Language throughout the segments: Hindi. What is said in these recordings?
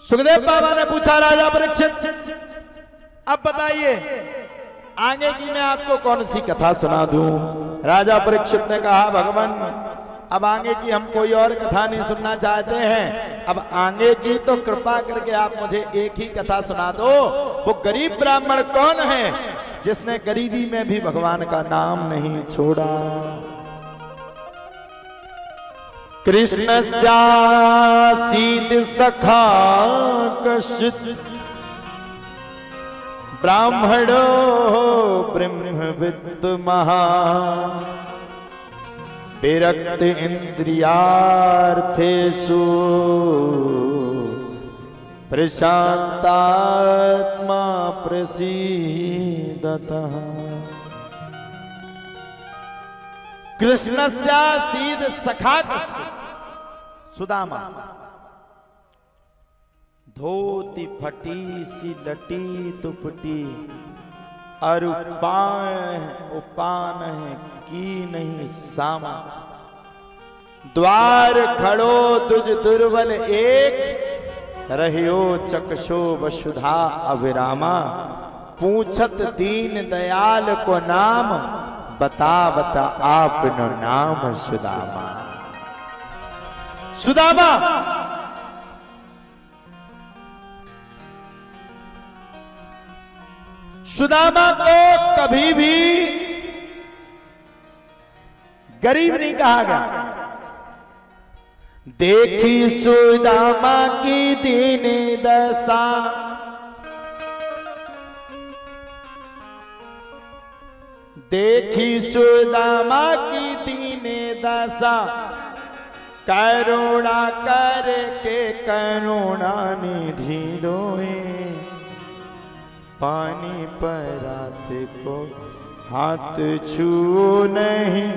सुखदेव बाबा ने पूछा राजा परीक्षित, अब बताइए आगे की मैं आपको कौन सी कथा सुना दूं। राजा परीक्षित ने कहा, भगवान अब आगे की हम कोई और कथा नहीं सुनना चाहते हैं, अब आगे की तो कृपा करके आप मुझे एक ही कथा सुना दो। वो गरीब ब्राह्मण कौन है जिसने गरीबी में भी भगवान का नाम नहीं छोड़ा। कृष्ण सीद सखा कशित ब्राह्मणो ब्रह्मविद् महा विरक्त इंद्रियार्थेषु प्रशांतात्मा प्रसीदतः। कृष्णस्य सीद सखा सुदामा, धोती फटी सी लटी दुपटी, उपान की नहीं सामा। द्वार खड़ो तुझ दुर्बल एक, रहियो चक्षो वसुधा अभिरामा। पूछत दीन दयाल को नाम, बता बता आपनो नाम सुदामा। सुदामा सुदामा को कभी भी गरीब नहीं कहा गया। देखी सुदामा की दीन दशा, देखी सुदामा की दीन दशा। करुणा करके करुणा निधि रोए, पानी परात को हाथ छू नहीं,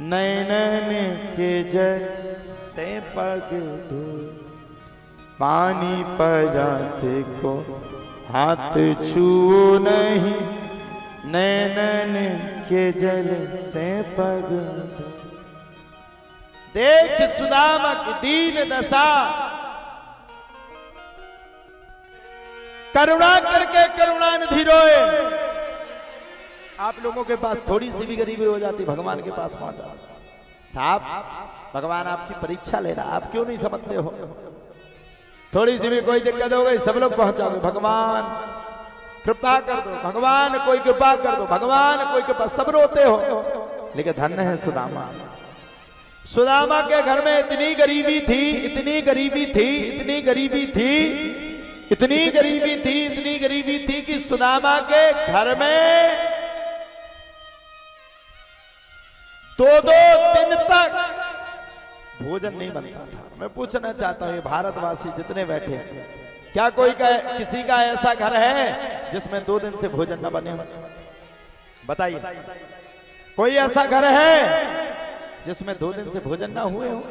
नैनन के जल से पग धो। पानी परात को हाथ छू नहीं, नैनन के जल से पग धो। देख सुदामा की दीन दशा, करुणा करके करुणा निधि रोए। आप लोगों के पास थोड़ी सी भी गरीबी हो जाती, भगवान के पास पहुंच जाते। साहब भगवान आपकी परीक्षा ले रहा, आप क्यों नहीं समझते हो। थोड़ी सी भी कोई दिक्कत हो गई, सब लोग पहुंचा दो, भगवान कृपा कर दो, भगवान कोई कृपा कर दो, भगवान कोई कृपा। सब रोते हो, लेकिन धन्य है सुदामा। सुदामा के घर में इतनी गरीबी थी, इतनी गरीबी थी, इतनी गरीबी थी, इतनी गरीबी थी, इतनी गरीबी थी कि सुदामा के घर में 2-2 दिन तक भोजन नहीं बनता था। मैं पूछना चाहता हूं, ये भारतवासी जितने बैठे, क्या कोई किसी का ऐसा घर है जिसमें 2 दिन से भोजन न बने हो? बताइए, कोई ऐसा घर है जिसमें 2 दिन से भोजन ना हुए हो?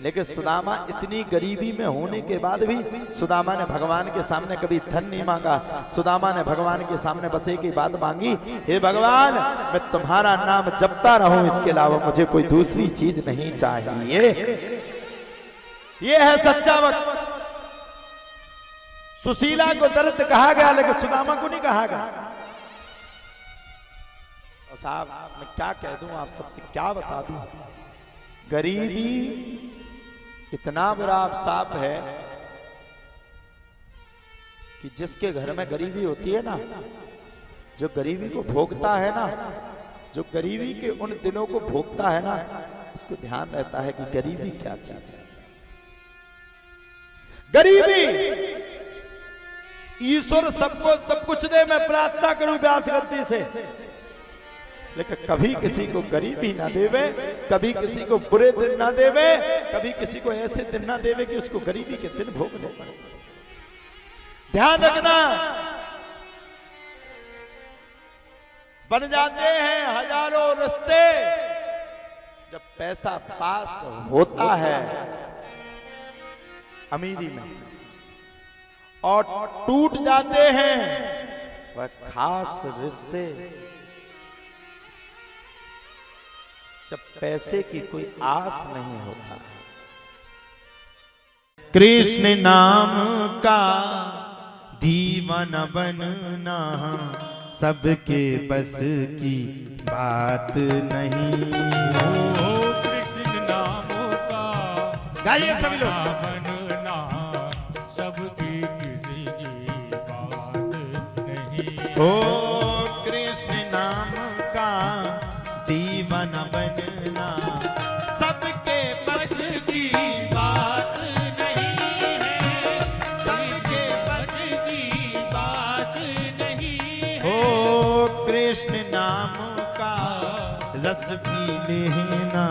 लेकिन सुदामा इतनी गरीबी में होने के बाद भी सुदामा ने भगवान के सामने कभी धन नहीं मांगा। सुदामा ने भगवान के सामने बस एक ही बात मांगी, हे भगवान मैं तुम्हारा नाम जपता रहूं, इसके अलावा मुझे कोई दूसरी चीज नहीं चाहिए। ये है सच्चा वक्त। सुशीला को दर्द कहा गया, लेकिन सुदामा को नहीं कहा गया। और साहब मैं क्या कह दूं, आप सबसे क्या बता दूं। गरीबी इतना बुरा अभिशाप है कि जिसके घर में गरीबी होती है ना, जो गरीबी को भोगता है ना, जो गरीबी के उन दिनों को भोगता है ना, उसको ध्यान रहता है कि गरीबी क्या चीज है। गरीबी, ईश्वर सबको सब कुछ दे, मैं प्रार्थना करूं व्यास गति से, लेकिन कभी किसी को गरीबी ना देवे, कभी किसी को बुरे दिन ना देवे, कभी किसी को ऐसे दिन ना देवे कि उसको गरीबी के दिन भोगने पड़े। ध्यान रखना, बन जाते हैं हजारों रिश्ते जब पैसा पास होता है अमीरी में, और टूट जाते हैं वह खास रिश्ते जब पैसे की कोई आस नहीं होता। कृष्ण नाम का दीवाना बनना सबके बस की बात नहीं। ओ कृष्ण नाम का गाइए सभी लोग। बनना सबकी किसी की बात नहीं। ओ कृष्ण नाम का दीवाना बनना सबके बस की बात नहीं है, सबके बस की बात नहीं है। ओ कृष्ण नाम का रस पी लेना